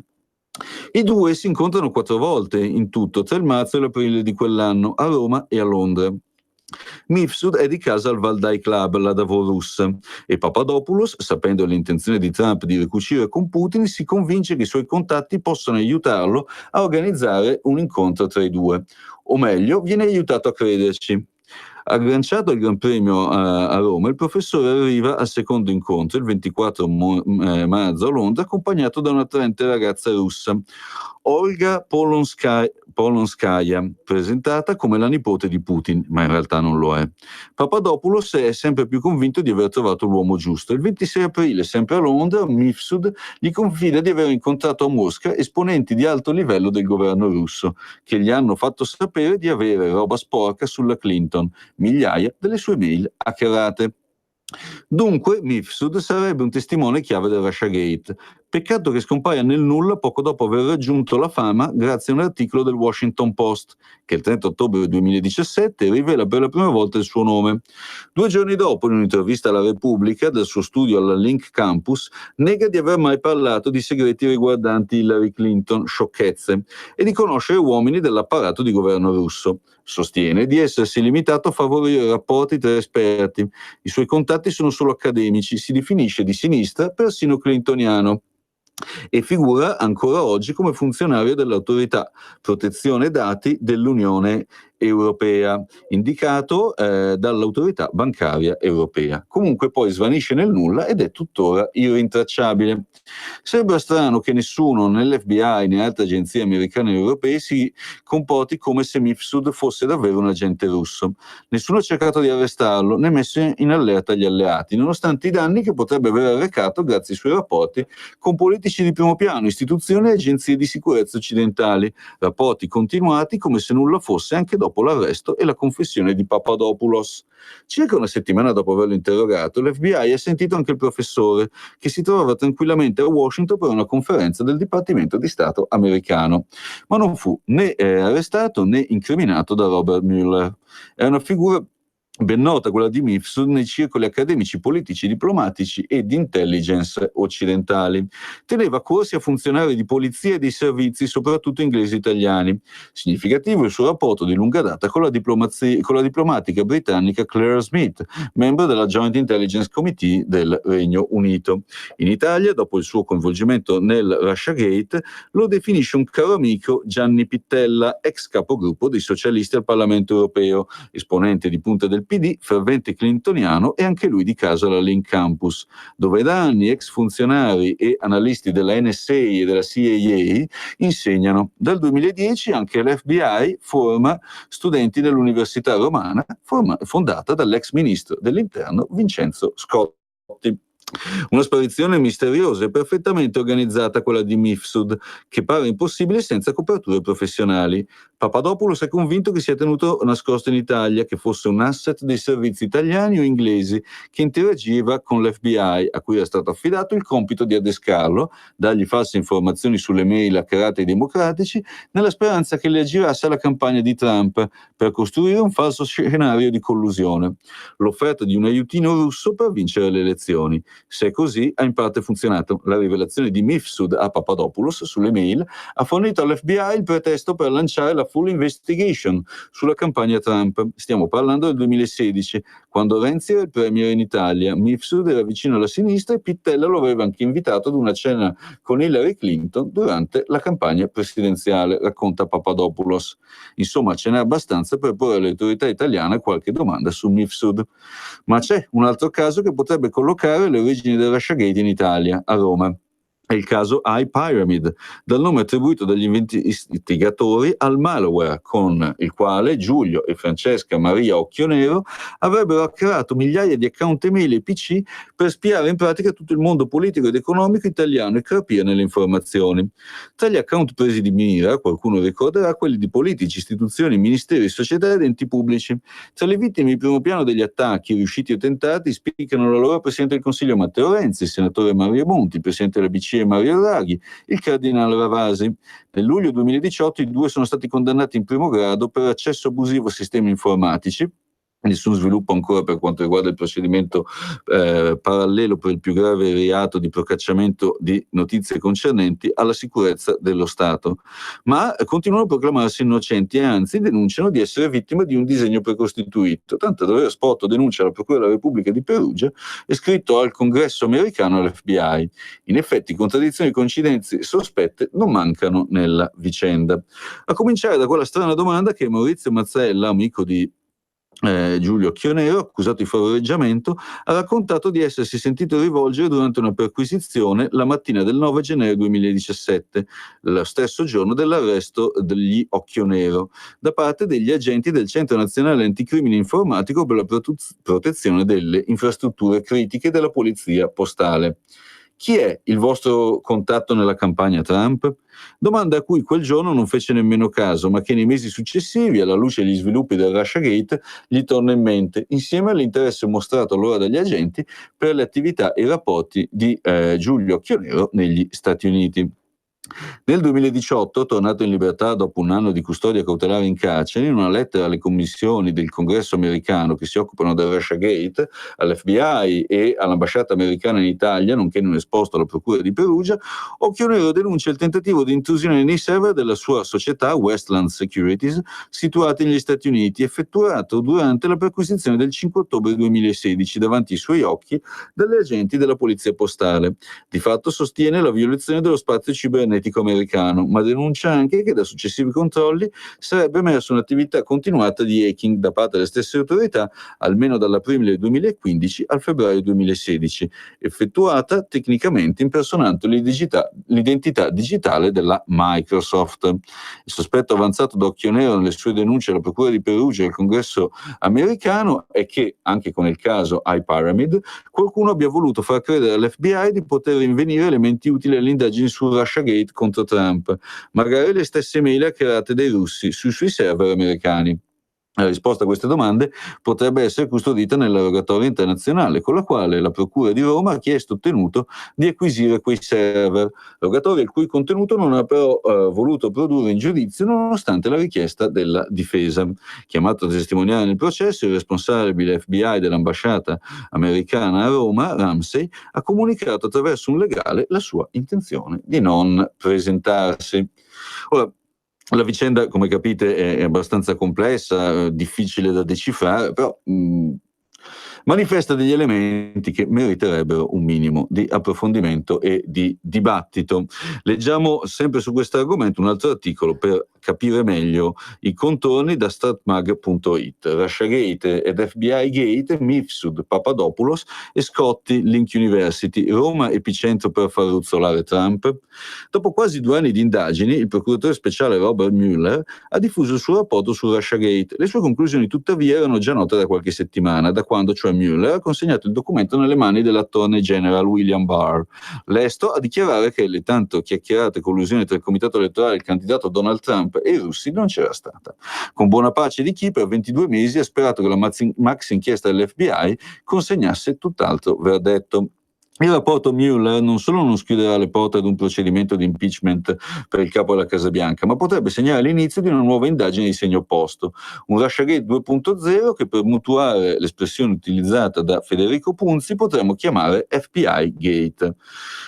I due si incontrano 4 volte in tutto, tra il marzo e l'aprile di quell'anno, a Roma e a Londra. Mifsud è di casa al Valdai Club, la Davos russa, e Papadopoulos, sapendo l'intenzione di Trump di ricucire con Putin, si convince che i suoi contatti possano aiutarlo a organizzare un incontro tra i due. O meglio, viene aiutato a crederci. Agganciato al Gran Premio a Roma, il professore arriva al secondo incontro, il 24 marzo a Londra, accompagnato da un'attraente ragazza russa, Olga Polonskaya, presentata come la nipote di Putin, ma in realtà non lo è. Papadopoulos è sempre più convinto di aver trovato l'uomo giusto. Il 26 aprile, sempre a Londra, Mifsud gli confida di aver incontrato a Mosca esponenti di alto livello del governo russo, che gli hanno fatto sapere di avere roba sporca sulla Clinton, migliaia delle sue mail hackerate. Dunque Mifsud sarebbe un testimone chiave del Russiagate. Peccato che scompaia nel nulla poco dopo aver raggiunto la fama grazie a un articolo del Washington Post che il 30 ottobre 2017 rivela per la prima volta il suo nome. 2 giorni dopo, in un'intervista alla Repubblica del suo studio alla Link Campus, nega di aver mai parlato di segreti riguardanti Hillary Clinton, sciocchezze, e di conoscere uomini dell'apparato di governo russo. Sostiene di essersi limitato a favorire rapporti tra esperti. I suoi contatti sono solo accademici, si definisce di sinistra, persino clintoniano, e figura ancora oggi come funzionario dell'autorità protezione dati dell'Unione europea, indicato dall'autorità bancaria europea. Comunque poi svanisce nel nulla ed è tuttora irrintracciabile. Sembra strano che nessuno nell'FBI né altre agenzie americane e europee si comporti come se Mifsud fosse davvero un agente russo. Nessuno ha cercato di arrestarlo né messo in allerta gli alleati, nonostante i danni che potrebbe aver arrecato grazie ai suoi rapporti con politici di primo piano, istituzioni e agenzie di sicurezza occidentali, rapporti continuati come se nulla fosse anche dopo l'arresto e la confessione di Papadopoulos. Circa una settimana dopo averlo interrogato, l'FBI ha sentito anche il professore, che si trovava tranquillamente a Washington per una conferenza del Dipartimento di Stato americano, ma non fu né arrestato né incriminato da Robert Mueller. È una figura ben nota quella di Mifsud nei circoli accademici, politici, diplomatici e di intelligence occidentali. Teneva corsi a funzionari di polizia e di servizi, soprattutto inglesi e italiani. Significativo il suo rapporto di lunga data con la diplomatica britannica Claire Smith, membro della Joint Intelligence Committee del Regno Unito. In Italia, dopo il suo coinvolgimento nel Russiagate, lo definisce un caro amico Gianni Pittella, ex capogruppo dei socialisti al Parlamento europeo, esponente di punta del PD, fervente clintoniano e anche lui di casa alla Link Campus, dove da anni ex funzionari e analisti della NSA e della CIA insegnano. Dal 2010 anche l'FBI forma studenti nell'Università Romana, fondata dall'ex ministro dell'Interno Vincenzo Scotti. Una sparizione misteriosa e perfettamente organizzata quella di Mifsud, che pare impossibile senza coperture professionali. Papadopoulos è convinto che sia tenuto nascosto in Italia, che fosse un asset dei servizi italiani o inglesi, che interagiva con l'FBI, a cui era stato affidato il compito di adescarlo, dargli false informazioni sulle mail hackerate ai democratici, nella speranza che le aggirasse alla campagna di Trump per costruire un falso scenario di collusione. L'offerta di un aiutino russo per vincere le elezioni. Se è così, ha in parte funzionato. La rivelazione di Mifsud a Papadopoulos sulle mail ha fornito all'FBI il pretesto per lanciare la full investigation sulla campagna Trump. Stiamo parlando del 2016, quando Renzi era il premier in Italia. Mifsud era vicino alla sinistra e Pittella lo aveva anche invitato ad una cena con Hillary Clinton durante la campagna presidenziale, racconta Papadopoulos. Insomma, ce n'è abbastanza per porre alle autorità italiane qualche domanda su Mifsud. Ma c'è un altro caso che potrebbe collocare le origini del Russiagate in Italia, a Roma. È il caso iPyramid, dal nome attribuito dagli investigatori al malware con il quale Giulio e Francesca Maria Occhionero avrebbero hackerato migliaia di account email e PC per spiare in pratica tutto il mondo politico ed economico italiano e carpirne le informazioni. Tra gli account presi di mira, qualcuno ricorderà quelli di politici, istituzioni, ministeri, società ed enti pubblici. Tra le vittime di primo piano degli attacchi riusciti o tentati spiccano l'allora Presidente del Consiglio Matteo Renzi, il senatore Mario Monti, il Presidente della BCE Mario Draghi, il cardinale Ravasi. Nel luglio 2018 i due sono stati condannati in primo grado per accesso abusivo a sistemi informatici. Nessun sviluppo ancora per quanto riguarda il procedimento parallelo per il più grave reato di procacciamento di notizie concernenti alla sicurezza dello Stato. Ma continuano a proclamarsi innocenti e anzi denunciano di essere vittime di un disegno precostituito. Tanto da aver sporto denuncia alla Procura della Repubblica di Perugia e scritto al Congresso americano all'FBI. In effetti contraddizioni e coincidenze sospette non mancano nella vicenda. A cominciare da quella strana domanda che Maurizio Mazzella, amico di Giulio Occhionero, accusato di favoreggiamento, ha raccontato di essersi sentito rivolgere durante una perquisizione la mattina del 9 gennaio 2017, lo stesso giorno dell'arresto degli Occhionero, da parte degli agenti del Centro Nazionale Anticrimine Informatico per la protezione delle infrastrutture critiche della Polizia Postale. Chi è il vostro contatto nella campagna Trump? Domanda a cui quel giorno non fece nemmeno caso, ma che nei mesi successivi, alla luce degli sviluppi del Russiagate, gli torna in mente, insieme all'interesse mostrato allora dagli agenti per le attività e i rapporti di Giulio Occhionero negli Stati Uniti. Nel 2018, tornato in libertà dopo un anno di custodia cautelare in carcere, in una lettera alle commissioni del Congresso americano che si occupano del Russiagate, all'FBI e all'ambasciata americana in Italia, nonché in un esposto alla Procura di Perugia, Occhionero denuncia il tentativo di intrusione nei server della sua società Westland Securities, situati negli Stati Uniti, effettuato durante la perquisizione del 5 ottobre 2016 davanti ai suoi occhi dagli agenti della Polizia Postale. Di fatto sostiene la violazione dello spazio cibernetico cibernetico americano, ma denuncia anche che da successivi controlli sarebbe emersa un'attività continuata di hacking da parte delle stesse autorità almeno dall'aprile 2015 al febbraio 2016, effettuata tecnicamente impersonando l'identità digitale della Microsoft. Il sospetto avanzato da Occhio Nero nelle sue denunce alla Procura di Perugia e al Congresso americano è che, anche con il caso iPyramid, qualcuno abbia voluto far credere all'FBI di poter rinvenire elementi utili alle indagini su Russiagate contro Trump, magari le stesse mail hackerate dai russi sui suoi server americani. La risposta a queste domande potrebbe essere custodita nella rogatoria internazionale, con la quale la Procura di Roma ha chiesto e ottenuto di acquisire quei server, rogatoria il cui contenuto non ha però voluto produrre in giudizio nonostante la richiesta della difesa. Chiamato a testimoniare nel processo, il responsabile FBI dell'ambasciata americana a Roma, Ramsey, ha comunicato attraverso un legale la sua intenzione di non presentarsi. Ora, la vicenda, come capite, è abbastanza complessa, difficile da decifrare, però manifesta degli elementi che meriterebbero un minimo di approfondimento e di dibattito. Leggiamo sempre su questo argomento un altro articolo per capire meglio i contorni da statmag.it. Russiagate ed FBI Gate, Mifsud, Papadopoulos e Scotti, Link University, Roma epicentro per far ruzzolare Trump. Dopo quasi 2 anni di indagini, il procuratore speciale Robert Mueller ha diffuso il suo rapporto su Russiagate. Le sue conclusioni tuttavia erano già note da qualche settimana, da quando cioè Mueller ha consegnato il documento nelle mani dell'attorney general William Barr, lesto a dichiarare che le tanto chiacchierate collusioni tra il comitato elettorale e il candidato Donald Trump e i russi non c'era stata. Con buona pace di chi per 22 mesi ha sperato che la maxi inchiesta dell'FBI consegnasse tutt'altro verdetto. Il rapporto Mueller non solo non schiuderà le porte ad un procedimento di impeachment per il capo della Casa Bianca, ma potrebbe segnare l'inizio di una nuova indagine di segno opposto, un Russiagate 2.0 che, per mutuare l'espressione utilizzata da Federico Punzi, potremmo chiamare FBI Gate.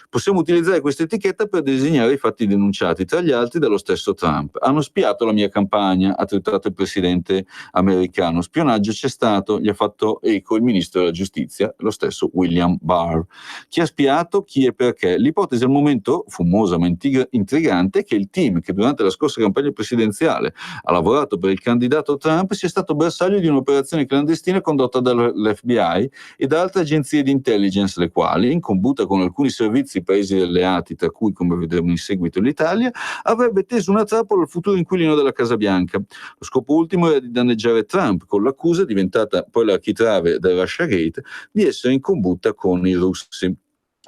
Possiamo utilizzare questa etichetta per designare i fatti denunciati, tra gli altri dallo stesso Trump. Hanno spiato la mia campagna, ha twittato il presidente americano. Spionaggio c'è stato, gli ha fatto eco il ministro della giustizia, lo stesso William Barr. Chi ha spiato, chi e perché? L'ipotesi al momento, fumosa ma intrigante, è che il team che durante la scorsa campagna presidenziale ha lavorato per il candidato Trump sia stato bersaglio di un'operazione clandestina condotta dall'FBI e da altre agenzie di intelligence, le quali, in combutta con alcuni servizi paesi alleati, tra cui, come vedremo in seguito, l'Italia, avrebbe teso una trappola al futuro inquilino della Casa Bianca. Lo scopo ultimo era di danneggiare Trump, con l'accusa, diventata poi l'architrave del Russiagate, di essere in combutta con i russi.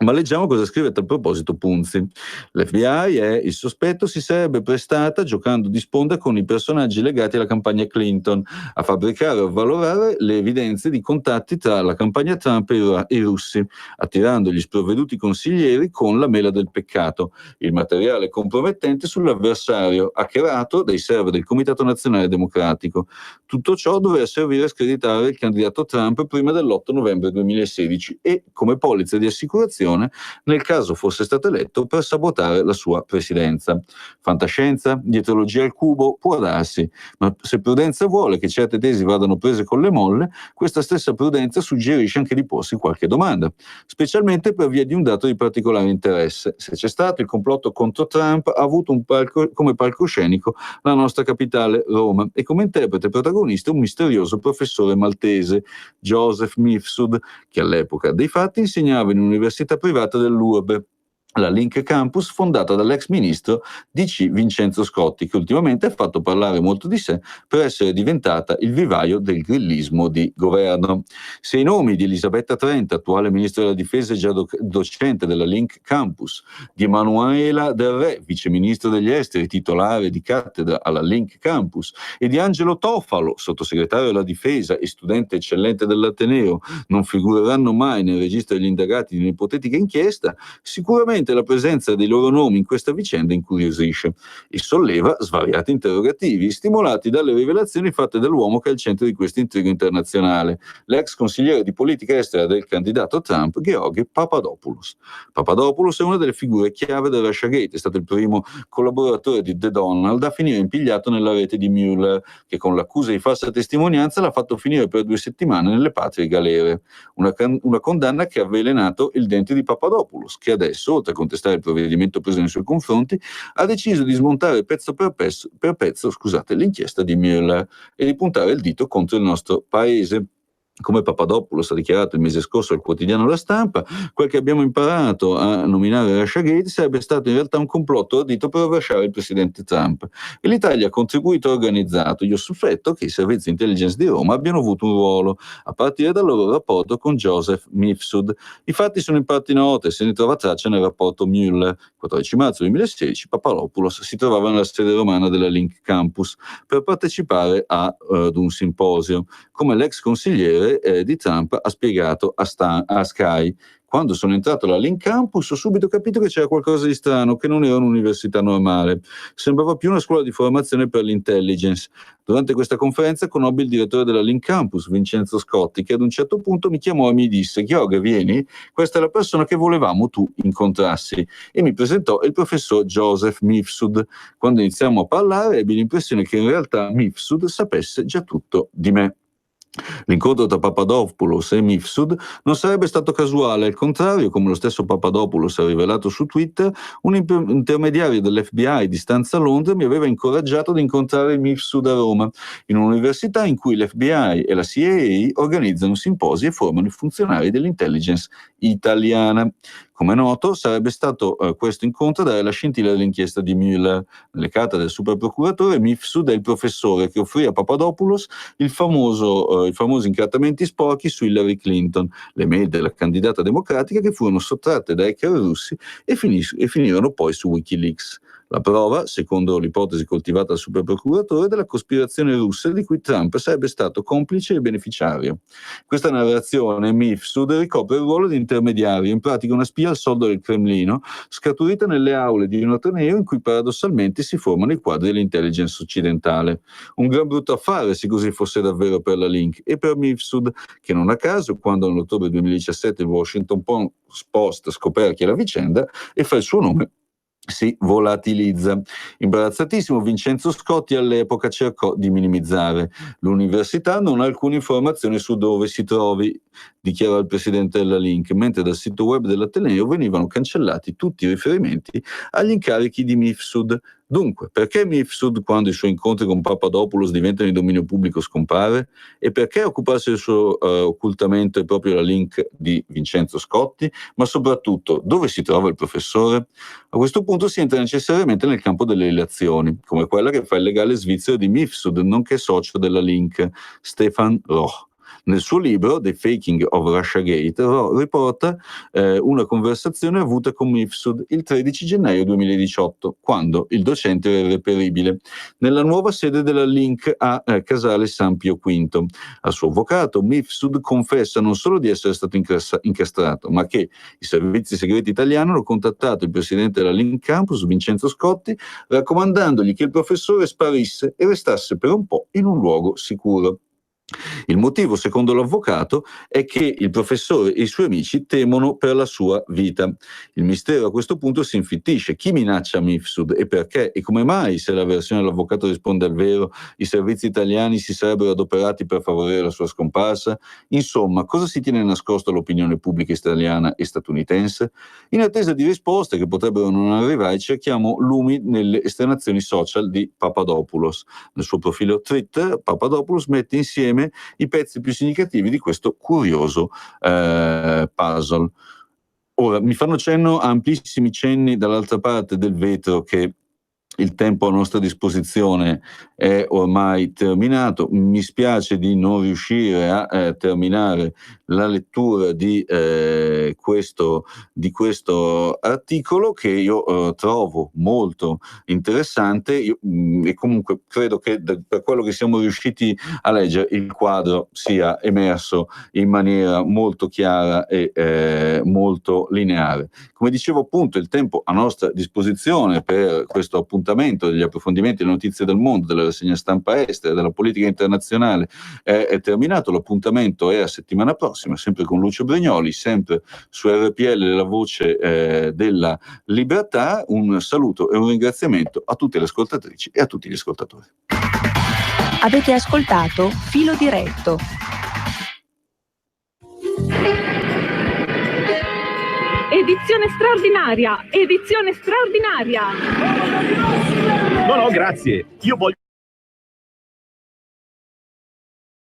Ma leggiamo cosa scrive a tal proposito Punzi. L'FBI il sospetto si sarebbe prestata, giocando di sponda con i personaggi legati alla campagna Clinton, a fabbricare o avvalorare le evidenze di contatti tra la campagna Trump e i russi, attirando gli sprovveduti consiglieri con la mela del peccato, il materiale compromettente sull'avversario, hackerato dai server del Comitato Nazionale Democratico. Tutto ciò doveva servire a screditare il candidato Trump prima dell'8 novembre 2016 e come polizza di assicurazione nel caso fosse stato eletto per sabotare la sua presidenza. Fantascienza? Dietrologia al cubo? Può darsi, ma se prudenza vuole che certe tesi vadano prese con le molle, questa stessa prudenza suggerisce anche di porsi qualche domanda, specialmente per via di un dato di particolare interesse. Se c'è stato il complotto contro Trump, ha avuto come palcoscenico la nostra capitale, Roma, e come interprete protagonista un misterioso professore maltese, Joseph Mifsud, che all'epoca dei fatti insegnava in un'università privata dell'Urbe, la Link Campus, fondata dall'ex ministro DC Vincenzo Scotti, che ultimamente ha fatto parlare molto di sé per essere diventata il vivaio del grillismo di governo. Se i nomi di Elisabetta Trenta, attuale ministro della difesa e già docente della Link Campus, di Emanuela Del Re, vice ministro degli esteri, titolare di cattedra alla Link Campus, e di Angelo Tofalo, sottosegretario della difesa e studente eccellente dell'Ateneo, non figureranno mai nel registro degli indagati di un'ipotetica inchiesta, sicuramente la presenza dei loro nomi in questa vicenda incuriosisce e solleva svariati interrogativi, stimolati dalle rivelazioni fatte dall'uomo che è al centro di questo intrigo internazionale, l'ex consigliere di politica estera del candidato Trump, Georgi Papadopoulos. Papadopoulos è una delle figure chiave del Russiagate, è stato il primo collaboratore di The Donald a finire impigliato nella rete di Mueller, che con l'accusa di falsa testimonianza l'ha fatto finire per 2 settimane nelle patrie galere. Una condanna che ha avvelenato il dente di Papadopoulos, che adesso, oltre oltre a contestare il provvedimento preso nei suoi confronti, ha deciso di smontare pezzo per pezzo, l'inchiesta di Mueller e di puntare il dito contro il nostro paese. Come Papadopoulos ha dichiarato il mese scorso al quotidiano La Stampa, quel che abbiamo imparato a nominare Russiagate sarebbe stato in realtà un complotto ardito per rovesciare il presidente Trump. E l'Italia ha contribuito e organizzato. Io sospetto che i servizi intelligence di Roma abbiano avuto un ruolo, a partire dal loro rapporto con Joseph Mifsud. I fatti sono in parte noti, se ne trova traccia nel rapporto Mueller. Il 14 marzo 2016 Papadopoulos si trovava nella sede romana della Link Campus per partecipare ad un simposio. Come l'ex consigliere di Trump ha spiegato a Sky: quando sono entrato alla Link Campus ho subito capito che c'era qualcosa di strano, che non era un'università normale, sembrava più una scuola di formazione per l'intelligence. Durante questa conferenza conobbi il direttore della Link Campus, Vincenzo Scotti, che ad un certo punto mi chiamò e mi disse: Gheorghe, vieni, questa è la persona che volevamo tu incontrassi, e mi presentò il professor Joseph Mifsud. Quando iniziamo a parlare ebbi l'impressione che in realtà Mifsud sapesse già tutto di me. L'incontro tra Papadopoulos e Mifsud non sarebbe stato casuale, al contrario, come lo stesso Papadopoulos ha rivelato su Twitter, un intermediario dell'FBI di stanza a Londra mi aveva incoraggiato ad incontrare Mifsud a Roma, in un'università in cui l'FBI e la CIA organizzano simposi e formano i funzionari dell'intelligence italiana. Come è noto, sarebbe stato questo incontro a dare la scintilla dell'inchiesta di Mueller. Nelle carte del superprocuratore, Mifsud è il professore che offrì a Papadopoulos i famosi incartamenti sporchi su Hillary Clinton, le mail della candidata democratica che furono sottratte da hacker russi e finirono poi su Wikileaks. La prova, secondo l'ipotesi coltivata dal superprocuratore, della cospirazione russa di cui Trump sarebbe stato complice e beneficiario. Questa narrazione Mifsud ricopre il ruolo di intermediario, in pratica una spia al soldo del Cremlino, scaturita nelle aule di un ateneo in cui paradossalmente si formano i quadri dell'intelligence occidentale. Un gran brutto affare, se così fosse davvero per la Link e per Mifsud, che non a caso, quando nell'ottobre 2017 il Washington Post scoperchia la vicenda e fa il suo nome, si volatilizza. Imbarazzatissimo, Vincenzo Scotti all'epoca cercò di minimizzare. L'università non ha alcuna informazione su dove si trovi, dichiarò il presidente della Link, mentre dal sito web dell'Ateneo venivano cancellati tutti i riferimenti agli incarichi di Mifsud. Dunque, perché Mifsud, quando i suoi incontri con Papadopoulos diventano di dominio pubblico, scompare? E perché occuparsi del suo occultamento è proprio la Link di Vincenzo Scotti? Ma soprattutto, dove si trova il professore? A questo punto si entra necessariamente nel campo delle relazioni, come quella che fa il legale svizzero di Mifsud, nonché socio della Link, Stefan Roch. Nel suo libro The Faking of Russiagate riporta una conversazione avuta con Mifsud il 13 gennaio 2018, quando il docente era irreperibile, nella nuova sede della Link a Casale San Pio V. Al suo avvocato Mifsud confessa non solo di essere stato incastrato, ma che i servizi segreti italiani hanno contattato il presidente della Link Campus, Vincenzo Scotti, raccomandandogli che il professore sparisse e restasse per un po' in un luogo sicuro. Il motivo, secondo l'avvocato, è che il professore e i suoi amici temono per la sua vita. Il mistero a questo punto si infittisce. Chi minaccia Mifsud e perché? E come mai, se la versione dell'avvocato risponde al vero, i servizi italiani si sarebbero adoperati per favorire la sua scomparsa? Insomma, cosa si tiene nascosto all'opinione pubblica italiana e statunitense? In attesa di risposte che potrebbero non arrivare, cerchiamo lumi nelle esternazioni social di Papadopoulos. Nel suo profilo Twitter, Papadopoulos mette insieme i pezzi più significativi di questo curioso puzzle. Ora, mi fanno cenno amplissimi cenni dall'altra parte del vetro che il tempo a nostra disposizione è ormai terminato. Mi spiace di non riuscire a terminare la lettura di questo articolo, che io trovo molto interessante e comunque credo che per quello che siamo riusciti a leggere il quadro sia emerso in maniera molto chiara e molto lineare. Come dicevo, appunto, il tempo a nostra disposizione per questo appuntamento degli approfondimenti delle notizie del mondo, della rassegna stampa estera, della politica internazionale è terminato. L'appuntamento è a settimana prossima, sempre con Lucio Brignoli, sempre su RPL, la voce della libertà. Un saluto e un ringraziamento a tutte le ascoltatrici e a tutti gli ascoltatori. Avete ascoltato Filo Diretto. Ed edizione straordinaria, edizione straordinaria. No, grazie. Io voglio